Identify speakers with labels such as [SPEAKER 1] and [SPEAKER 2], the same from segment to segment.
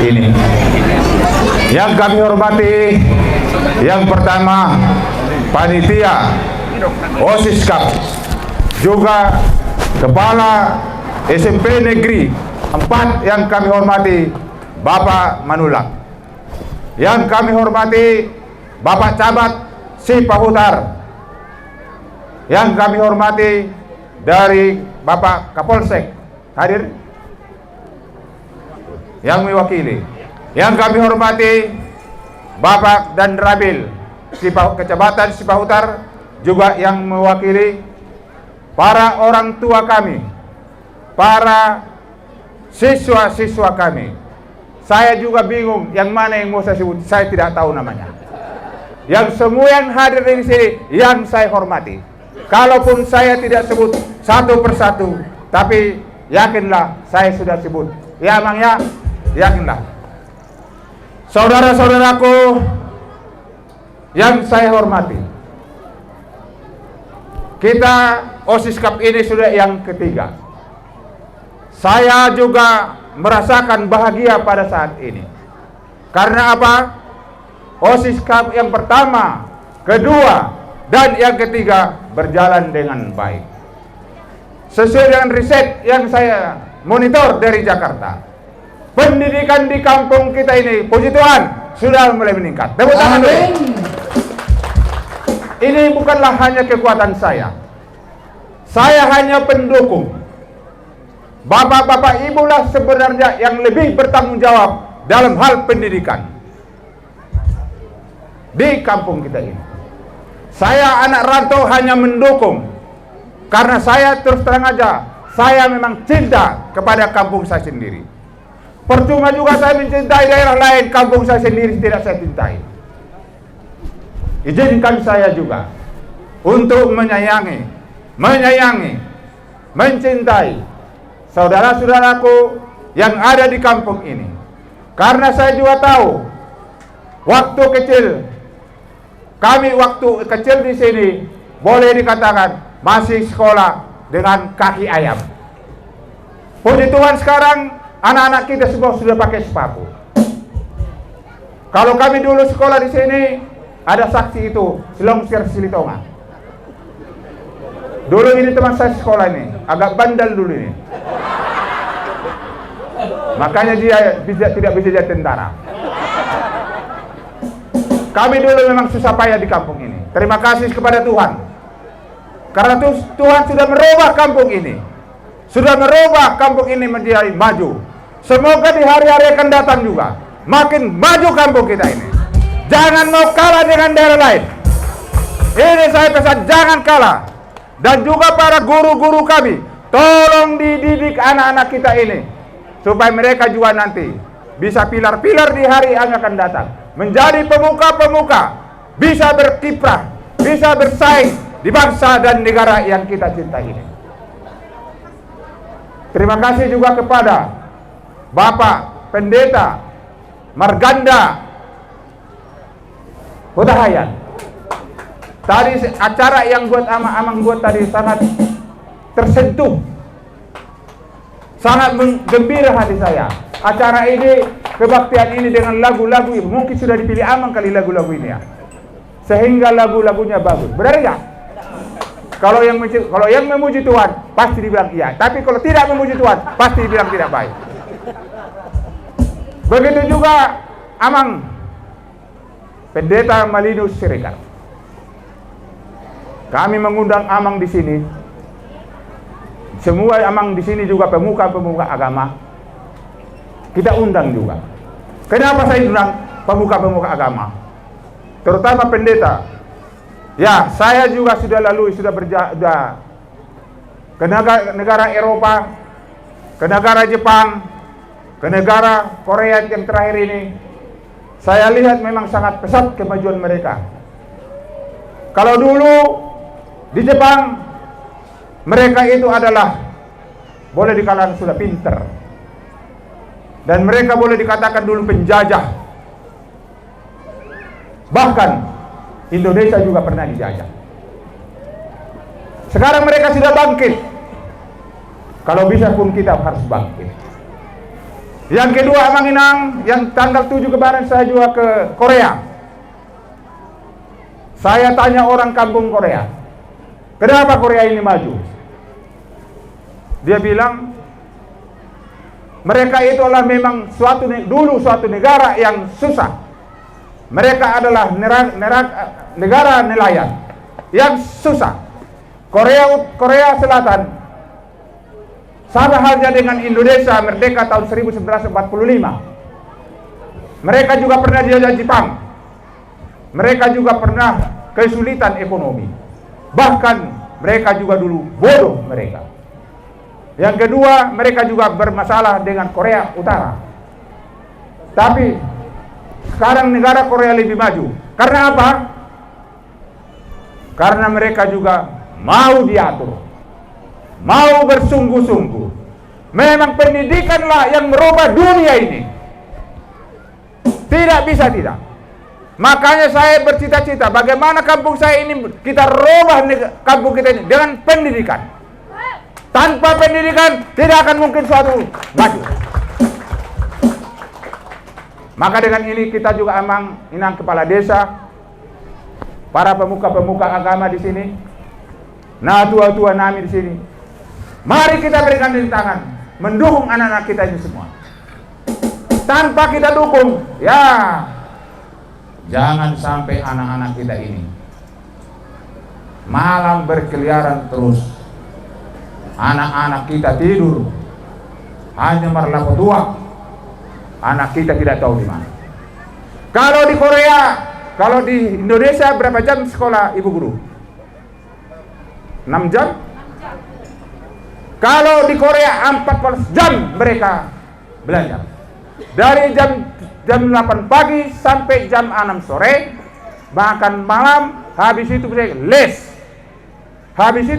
[SPEAKER 1] ini. Yang kami hormati, yang pertama panitia OSIS Cup, juga Kepala SMP Negeri 4 yang kami hormati Bapak Manulak. Yang kami hormati Bapak Camat Cipahutar. Yang kami hormati dari Bapak Kapolsek hadir yang mewakili. Yang kami hormati Bapak dan Rabil Kecamatan Cipahutar juga yang mewakili, para orang tua kami, para siswa-siswa kami. Saya juga bingung yang mana yang mau saya sebut, saya tidak tahu namanya. Yang semua yang hadir di sini yang saya hormati. Kalaupun saya tidak sebut satu persatu, tapi yakinlah saya sudah sebut. Ya Mang ya, yakinlah. Saudara-saudaraku yang saya hormati, kita OSIS Cup ini sudah yang ketiga. Saya juga merasakan bahagia pada saat ini. Karena apa? OSIS Cup yang pertama, kedua, dan yang ketiga berjalan dengan baik. Sesuai dengan riset yang saya monitor dari Jakarta, pendidikan di kampung kita ini, puji Tuhan, sudah mulai meningkat. Tepuk tangan dulu. Ini bukanlah hanya kekuatan saya. Saya hanya pendukung. Bapak-bapak ibulah sebenarnya yang lebih bertanggung jawab dalam hal pendidikan di kampung kita ini. Saya anak rantau hanya mendukung. Karena saya terus terang aja, saya memang cinta kepada kampung saya sendiri. Percuma juga saya mencintai daerah lain, kampung saya sendiri tidak saya cintai. Izinkan saya juga untuk menyayangi, mencintai saudara-saudaraku yang ada di kampung ini. Karena saya juga tahu, waktu kecil di sini boleh dikatakan masih sekolah dengan kaki ayam. Puji Tuhan sekarang anak-anak kita semua sudah pakai sepatu. Kalau kami dulu sekolah di sini, ada saksi itu, Selongsir Silitonga. Dulu ini teman saya sekolah ini, agak bandel dulu ini. Makanya dia tidak bisa jadi tentara. Kami dulu memang susah payah di kampung ini. Terima kasih kepada Tuhan. Karena Tuhan sudah merubah kampung ini. Sudah merubah kampung ini menjadi maju. Semoga di hari-hari akan datang juga makin maju kampung kita ini. Jangan mau kalah dengan daerah lain. Ini saya pesan, jangan kalah. Dan juga para guru-guru kami, tolong dididik anak-anak kita ini, supaya mereka juga nanti bisa pilar-pilar di hari yang akan datang, menjadi pemuka-pemuka, bisa berkiprah, bisa bersaing di bangsa dan negara yang kita cintai ini. Terima kasih juga kepada Bapak Pendeta Marganda Hudahayan. Tadi acara yang buat amang buat tadi sangat tersentuh, sangat menggembira hati saya. Acara ini, kebaktian ini dengan lagu-lagu, mungkin sudah dipilih amang kali lagu-lagu ini ya, sehingga lagu-lagunya bagus. Benar ya? Kalau yang memuji Tuhan pasti dibilang iya, tapi kalau tidak memuji Tuhan pasti dibilang tidak baik. Begitu juga amang Pendeta Malinus Siregar. Kami mengundang amang di sini. Semua amang di sini juga pemuka-pemuka agama. Kita undang juga. Kenapa saya undang pemuka-pemuka agama? Terutama pendeta. Ya, saya juga sudah ke negara Eropa, ke negara Jepang, ke negara Korea yang terakhir ini. Saya lihat memang sangat pesat kemajuan mereka. Kalau dulu di Jepang, mereka itu adalah boleh dikatakan sudah pinter. Dan mereka boleh dikatakan dulu penjajah. Bahkan Indonesia juga pernah dijajah. Sekarang mereka sudah bangkit. Kalau bisa pun kita harus bangkit. Yang kedua, Amang Inang, yang tanggal 7 kemarin saya juga ke Korea. Saya tanya orang kampung Korea, kenapa Korea ini maju? Dia bilang, mereka itu adalah memang dulu suatu negara yang susah. Mereka adalah negara nelayan yang susah. Korea Selatan sama halnya dengan Indonesia merdeka tahun 1945. Mereka juga pernah dijajah Jepang. Mereka juga pernah kesulitan ekonomi. Bahkan mereka juga dulu bodoh mereka. Yang kedua, mereka juga bermasalah dengan Korea Utara. Tapi sekarang negara Korea lebih maju. Karena apa? Karena mereka juga mau diatur, mau bersungguh-sungguh. Memang pendidikanlah yang merubah dunia ini. Tidak bisa tidak. Makanya saya bercita-cita bagaimana kampung saya ini kita rubah kampung kita ini dengan pendidikan. Tanpa pendidikan tidak akan mungkin suatu maju. Maka dengan ini kita juga Amang Inang kepala desa, para pemuka-pemuka agama di sini, nah tua-tua nami di sini, mari kita berikan tangan mendukung anak-anak kita ini semua. Tanpa kita dukung, ya jangan sampai anak-anak kita ini malam berkeliaran terus. Anak-anak kita tidur hanya merlaput tua. Anak kita tidak tahu di mana. Kalau di Korea, kalau di Indonesia berapa jam sekolah ibu guru? 6 jam? Kalau di Korea 14 jam mereka belajar. Dari jam 8 pagi sampai jam 6 sore, makan malam, habis itu mereka les. Habis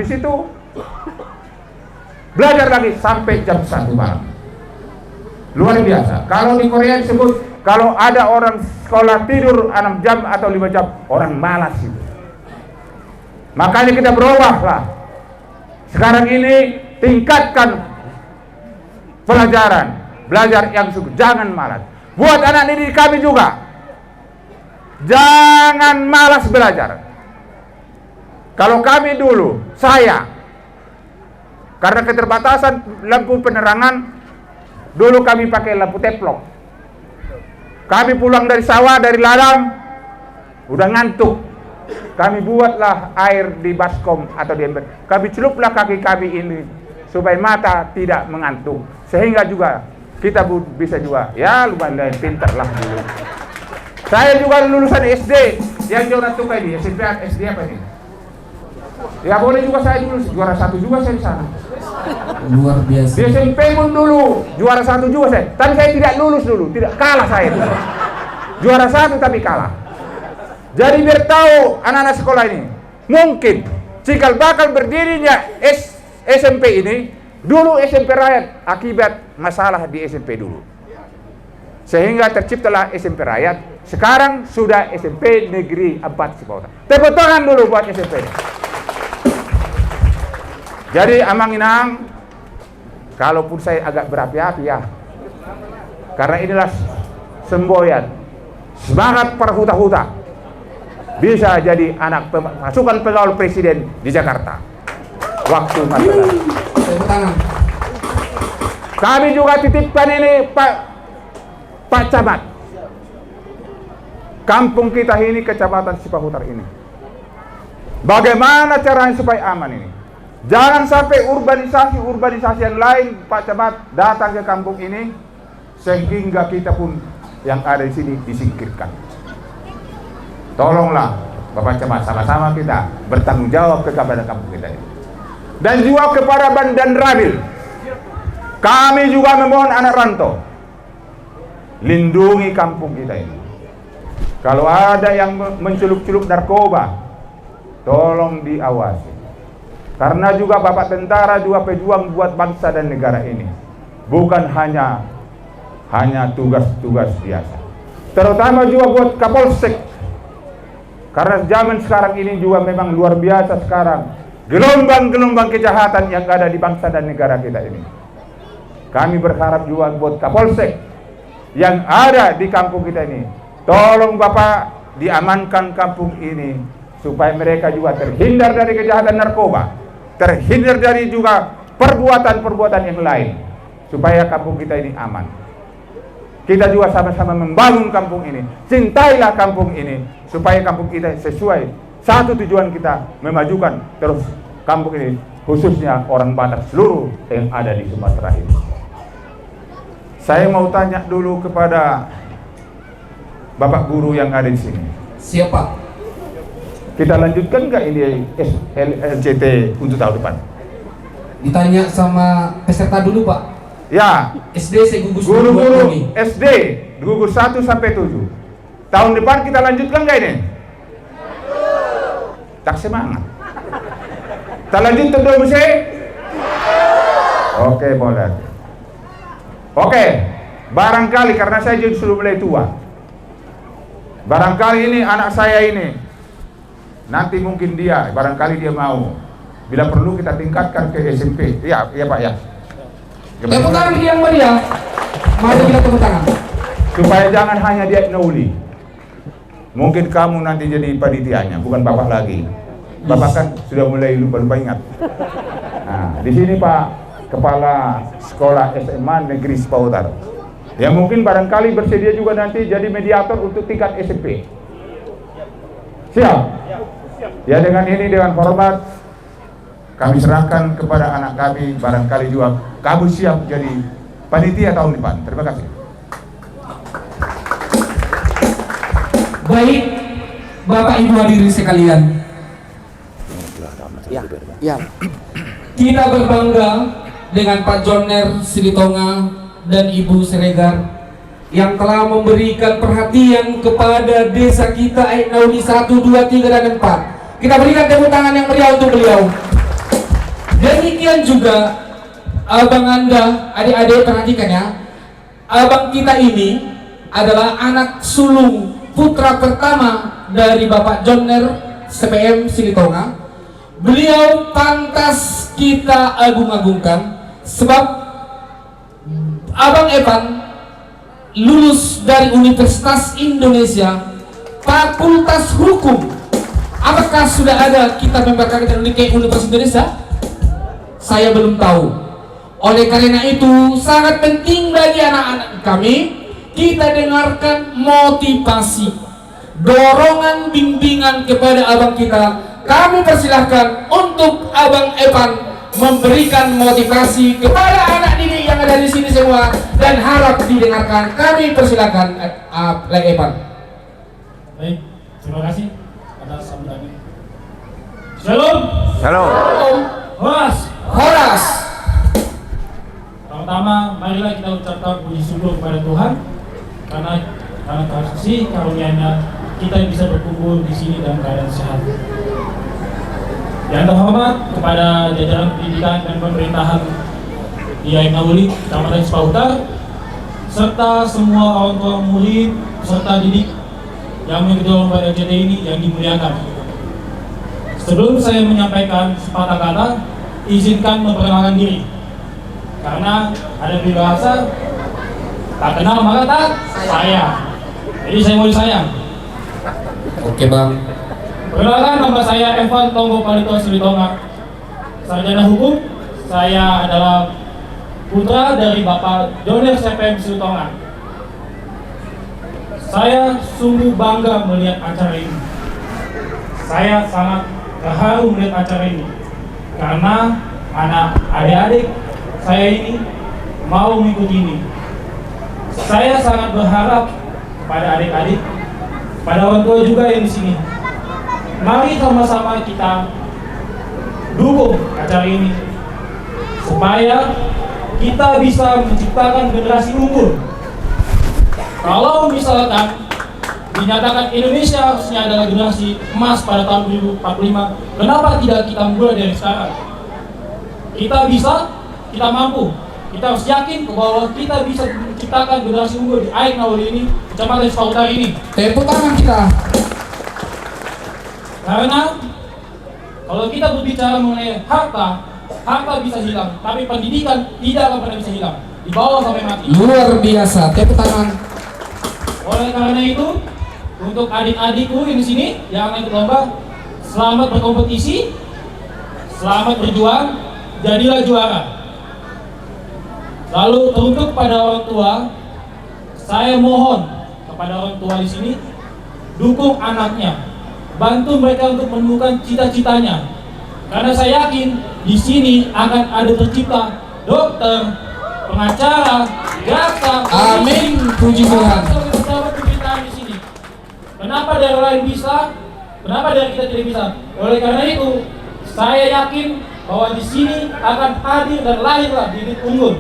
[SPEAKER 1] itu belajar lagi sampai jam 1 malam. Luar biasa. Kalau di Korea disebut, kalau ada orang sekolah tidur 6 jam atau 5 jam, orang malas itu. Makanya kita berubahlah. Sekarang ini tingkatkan pelajaran, belajar yang sungguh, jangan malas. Buat anak didik kami juga, jangan malas belajar. Kalau kami dulu, saya, karena keterbatasan lampu penerangan, dulu kami pakai lampu teplok. Kami pulang dari sawah, dari ladang, udah ngantuk. Kami buatlah air di baskom atau di ember. Kami celuplah kaki kami ini supaya mata tidak mengantuk. Sehingga juga kita bisa juga, ya lumayan pintar lah dulu. Saya juga lulusan SD yang juara tukai di SMP SD apa ini? Ya boleh juga saya dulu juara 1 juga saya di sana.
[SPEAKER 2] Luar biasa.
[SPEAKER 1] Di SMP pun dulu juara 1 juga saya. Tapi saya tidak lulus dulu, tidak kalah saya dulu. Juara 1 tapi kalah. Jadi biar tahu anak-anak sekolah ini, mungkin cikal bakal berdirinya SMP ini dulu SMP rakyat akibat masalah di SMP dulu. Sehingga terciptalah SMP rakyat. Sekarang sudah SMP Negeri 4 Cipaota. Tepuk tangan dulu buat SMP ini. Jadi Amang Inang, kalaupun saya agak berapi-api ya, karena inilah semboyan semangat para huta-huta bisa jadi anak pasukan pengawal presiden di Jakarta waktu masa lalu. Kami juga titipkan ini Pak Camat, kampung kita ini, kecamatan Cipahutar ini, bagaimana caranya supaya aman ini. Jangan sampai urbanisasi yang lain, Pak Camat, datang ke kampung ini sehingga kita pun yang ada di sini disingkirkan. Tolonglah Bapak Camat, sama-sama kita bertanggung jawab kepada kampung kita ini. Dan juga kepada Bandan Rabil, kami juga memohon anak rantau, lindungi kampung kita ini. Kalau ada yang mencelup-celup narkoba, tolong diawasi. Karena juga Bapak tentara juga pejuang buat bangsa dan negara ini. Bukan hanya tugas-tugas biasa. Terutama juga buat Kapolsek. Karena zaman sekarang ini juga memang luar biasa sekarang. Gelombang-gelombang kejahatan yang ada di bangsa dan negara kita ini. Kami berharap juga buat Kapolsek yang ada di kampung kita ini, tolong Bapak diamankan kampung ini supaya mereka juga terhindar dari kejahatan narkoba, terhindar dari juga perbuatan-perbuatan yang lain, supaya kampung kita ini aman. Kita juga sama-sama membangun kampung ini. Cintailah kampung ini supaya kampung kita sesuai satu tujuan kita, memajukan terus kampung ini, khususnya orang Batak seluruh yang ada di Sumatera ini. Saya mau tanya dulu kepada Bapak Guru yang ada di sini.
[SPEAKER 2] Siapa?
[SPEAKER 1] Kita lanjutkan nggak ini LCT untuk tahun depan?
[SPEAKER 2] Ditanya sama peserta dulu Pak.
[SPEAKER 1] Ya.
[SPEAKER 2] SD saya gugus
[SPEAKER 1] Guru-guru
[SPEAKER 2] ini.
[SPEAKER 1] SD gugus 1 sampai 7. Tahun depan kita lanjutkan nggak ini? Tak semangat. Kita lanjut untuk musik? Oke, boleh. Oke, barangkali karena saya juga sudah mulai tua. Barangkali ini anak saya ini, nanti mungkin dia, barangkali dia mau. Bila perlu kita tingkatkan ke SMP. Iya, iya Pak ya.
[SPEAKER 2] Tepuk tangan yang meriah. Mari kita tepuk tangan.
[SPEAKER 1] Supaya jangan hanya dia nauli. Mungkin kamu nanti jadi panitianya, bukan Bapak lagi. Bapak kan sudah mulai lupa-lupa ingat. Nah, di sini Pak Kepala Sekolah SMA Negeri Sepautar. Ya mungkin barangkali bersedia juga nanti jadi mediator untuk tingkat SMP. Siap? Ya dengan ini dengan hormat kami serahkan kepada anak kami, barangkali juga kamu siap jadi panitia tahun depan. Terima kasih.
[SPEAKER 2] Baik, Bapak Ibu hadirin sekalian.
[SPEAKER 3] Ya.
[SPEAKER 2] Kita berbangga dengan Pak Joner Silitonga dan Ibu Siregar yang telah memberikan perhatian kepada desa kita Aitnauli 1, 2, 3, dan 4. Kita berikan tepuk tangan yang meriah untuk beliau. Demikian juga abang Anda, adik-adik perhatikan ya. Abang kita ini adalah anak sulung putra pertama dari Bapak Joner CPM Silitonga. Beliau pantas kita agung-agungkan sebab Abang Evan lulus dari Universitas Indonesia Fakultas Hukum. Apakah sudah ada kita memberangkatkan ke Universitas Indonesia? Saya belum tahu. Oleh karena itu sangat penting bagi anak-anak kami kita dengarkan motivasi, dorongan, bimbingan kepada abang kita. Kami persilahkan untuk Abang Evan memberikan motivasi kepada anak didik yang ada di sini semua dan harap didengarkan. Kami persilahkan Evan.
[SPEAKER 4] Baik, terima kasih atas sambutannya. Shalom.
[SPEAKER 1] Halo.
[SPEAKER 4] Horas.
[SPEAKER 2] Horas.
[SPEAKER 4] Pertama, marilah kita ucapkan puji syukur kepada Tuhan karena kasih karunia-Nya kita bisa berkumpul di sini dalam keadaan sehat. Yang terhormat kepada jajaran pendidikan dan pemerintahan di Aitnauli, Kecamatan Sepautar, serta semua orang tua murid peserta didik yang mengikuti lomba LCT ini yang dimuliakan. Sebelum saya menyampaikan sepatah kata, izinkan memperkenalkan diri. Karena ada peribahasa tak kenal maka tak sayang. Jadi saya mau disayang.
[SPEAKER 2] Oke Bang.
[SPEAKER 4] Perkenalkan, nama saya Evan Tonggo Palito Silitonga, sarjana hukum. Saya adalah putra dari Bapak Joner CPM Silitonga. Saya sungguh bangga melihat acara ini. Saya sangat terharu melihat acara ini karena anak adik-adik saya ini mau mengikuti ini. Saya sangat berharap kepada adik-adik, pada orang tua juga yang di sini. Mari sama-sama kita dukung acara ini supaya kita bisa menciptakan generasi unggul. Kalau misalkan dinyatakan Indonesia harusnya adalah generasi emas pada tahun 2045, kenapa tidak kita mulai dari sekarang? Kita bisa, kita mampu. Kita harus yakin bahwa kita bisa menciptakan generasi unggul di Aitnauli ini, Kecamatan Sepautar ini.
[SPEAKER 2] Tepuk tangan kita.
[SPEAKER 4] Karena kalau kita berbicara mengenai harta bisa hilang, tapi pendidikan tidak akan pernah bisa hilang. dibawa sampai mati.
[SPEAKER 2] Luar biasa, tepuk tangan.
[SPEAKER 4] Oleh karena itu, untuk adik-adikku yang di sini yang ikut lomba, selamat berkompetisi, selamat berjuang, jadilah juara. Lalu untuk pada orang tua, saya mohon kepada orang tua di sini, dukung anaknya, bantu mereka untuk menemukan cita-citanya. Karena saya yakin di sini akan ada tercipta dokter, pengacara, jaksa,
[SPEAKER 2] Amin, puji Tuhan.
[SPEAKER 4] Dapat pemberitaan di sini. Kenapa daerah lain bisa? Kenapa daerah kita tidak bisa? Oleh karena itu, saya yakin bahwa di sini akan hadir dan lahirlah bibit unggul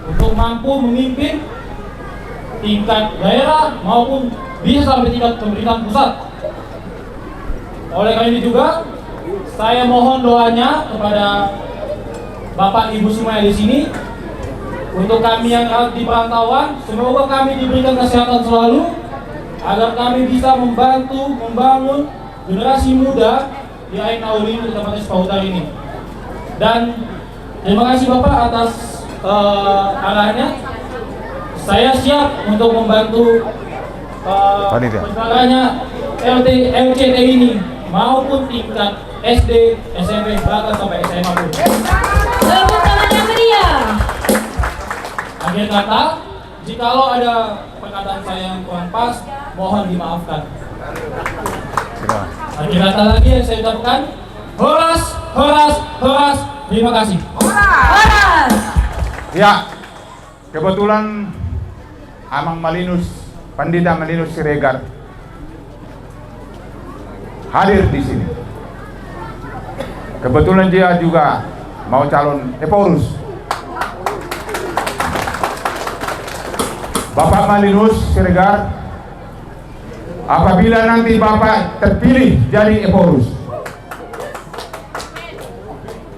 [SPEAKER 4] untuk mampu memimpin tingkat daerah maupun bisa sampai tingkat pemerintahan pusat. Oleh karena itu juga, saya mohon doanya kepada Bapak Ibu semua yang di sini, untuk kami yang di perantauan, semoga kami diberikan kesehatan selalu, agar kami bisa membantu membangun generasi muda di Ain Auli di tempatnya Sepautar ini. Dan terima kasih Bapak atas arahnya. Saya siap untuk membantu penyelenggaranya LCT ini maupun tingkat SD, SMP, bahkan sampai SMA pun.
[SPEAKER 3] Tepuk tangan yang meriah.
[SPEAKER 4] Akhir kata, jikalau ada perkataan saya yang kurang pas, mohon dimaafkan. Akhir kata lagi yang saya ucapkan, horas, horas, horas. Terima kasih.
[SPEAKER 3] Horas.
[SPEAKER 1] Ya, kebetulan Amang Malinus, Pandita Malinus Siregar hadir di sini. Kebetulan dia juga mau calon Eporus. Bapak Malinus Siregar, apabila nanti Bapak terpilih jadi Eporus,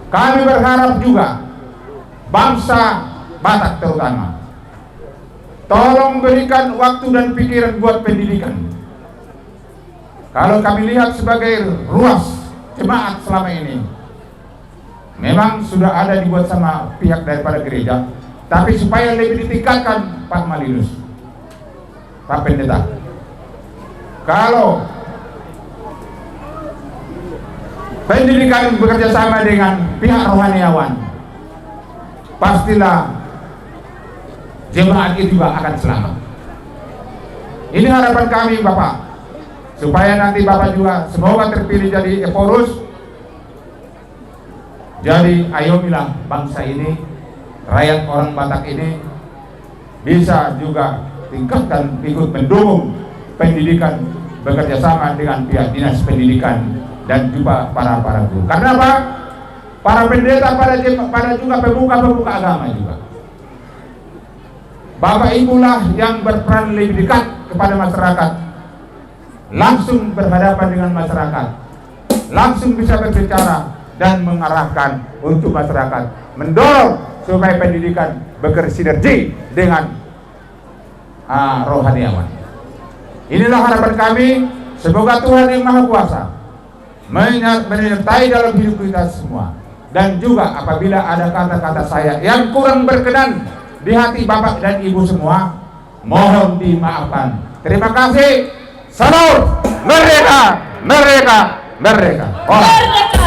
[SPEAKER 1] kami berharap juga bangsa Batak terutama, tolong berikan waktu dan pikiran buat pendidikan. Kalau kami lihat sebagai ruas jemaat selama ini, memang sudah ada dibuat sama pihak daripada gereja, tapi supaya lebih ditingkatkan Pak Malinus, Pak Pendeta, kalau pendidikan bekerja sama dengan pihak rohaniawan, pastilah jemaat itu juga akan selamat. Ini harapan kami Bapak, supaya nanti Bapak juga semoga terpilih jadi Eporus. Jadi ayolah bangsa ini, rakyat orang Batak ini bisa juga tingkatkan, ikut mendukung pendidikan, bekerja sama dengan pihak dinas pendidikan dan juga para guru. Karena apa? Para pendeta, pada juga pemuka agama juga. Bapak Ibulah yang berperan lebih dekat kepada masyarakat, langsung berhadapan dengan masyarakat, langsung bisa berbicara dan mengarahkan untuk masyarakat, mendorong supaya pendidikan bersinergi dengan rohaniawan. Inilah harapan kami. Semoga Tuhan yang Maha Kuasa menyertai dalam hidup kita semua. Dan juga apabila ada kata-kata saya yang kurang berkenan di hati Bapak dan Ibu semua, mohon dimaafkan. Terima kasih. Salam. Merdeka, merdeka, merdeka.
[SPEAKER 3] Merdeka.